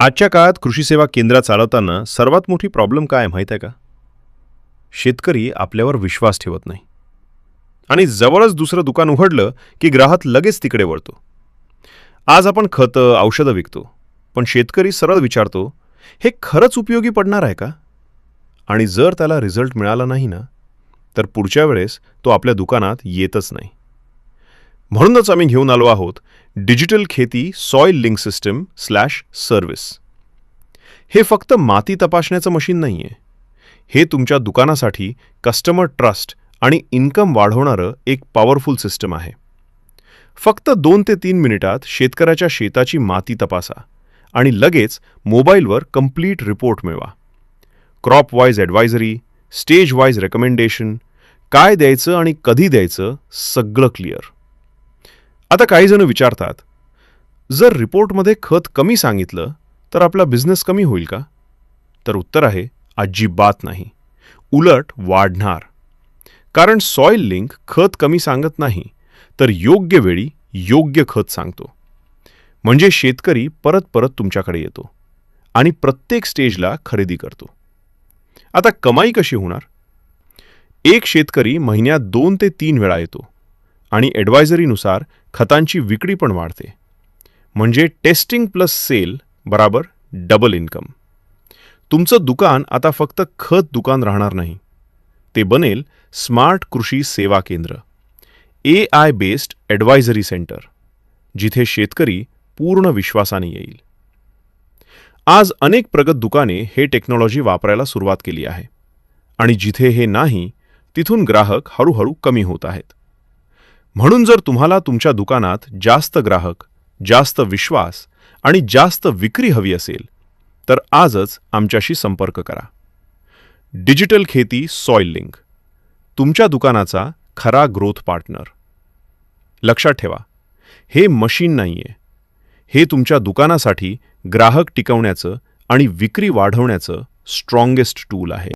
आजच्या काळात कृषी सेवा केंद्र चालवताना सर्वात मोठी प्रॉब्लेम काय आहे माहीत आहे का? शेतकरी आपल्यावर विश्वास ठेवत नाही आणि जवळच दुसरं दुकान उघडलं की ग्राहक लगेच तिकडे वळतो. आज आपण खतं औषधं विकतो, पण शेतकरी सरळ विचारतो, हे खरंच उपयोगी पडणार आहे का? आणि जर त्याला रिझल्ट मिळाला नाही ना, तर पुढच्या वेळेस तो आपल्या दुकानात येतच नाही. म्हणूनच आम्ही घेऊन आलो आहोत डिजिटल खेती soil link system slash service. हे फक्त माती तपासण्याचं मशीन नाही आहे. हे तुमच्या दुकानासाठी कस्टमर ट्रस्ट आणि इन्कम वाढवणारं एक पॉवरफुल सिस्टम आहे. फक्त 2 ते 3 मिनिटात शेतकऱ्याच्या शेताची माती तपासा आणि लगेच मोबाईलवर कंप्लीट रिपोर्ट मिळवा. Crop wise advisory, stage wise recommendation, काय द्यायचं आणि कधी द्यायचं सगळं क्लिअर. आता काही जण विचारतात, जर रिपोर्टमध्ये खत कमी सांगितलं तर आपला बिझनेस कमी होईल का? तर उत्तर आहे, अजिबात नाही. उलट वाढणार. कारण सॉइल लिंक खत कमी सांगत नाही, तर योग्य वेळी योग्य खत सांगतो. म्हणजे शेतकरी परत परत तुमच्याकडे येतो आणि प्रत्येक स्टेजला खरेदी करतो. आता कमाई कशी होणार? एक शेतकरी महिन्यात 2 ते 3 वेळा येतो आणि ॲडवायझरीनुसार खतांची विक्री पण वाढते. म्हणजे टेस्टिंग प्लस सेल बराबर डबल इन्कम. तुमचं दुकान आता फक्त खत दुकान राहणार नाही. ते बनेल स्मार्ट कृषी सेवा केंद्र, AI बेस्ड ॲडवायझरी सेंटर, जिथे शेतकरी पूर्ण विश्वासाने येईल. आज अनेक प्रगत दुकाने हे टेक्नॉलॉजी वापरायला सुरुवात केली आहे आणि जिथे हे नाही तिथून ग्राहक हळूहळू कमी होत आहेत. म्हणून जर तुम्हाला तुमच्या दुकानात जास्त ग्राहक, जास्त विश्वास आणि जास्त विक्री हवी असेल तर आजच आमच्याशी संपर्क करा. डिजिटल खेती सॉइल लिंक, तुमच्या दुकानाचा खरा ग्रोथ पार्टनर. लक्षात ठेवा, हे मशीन नाहीये. हे तुमच्या दुकानासाठी ग्राहक टिकवण्याचं आणि विक्री वाढवण्याचं स्ट्रॉंगेस्ट टूल आहे.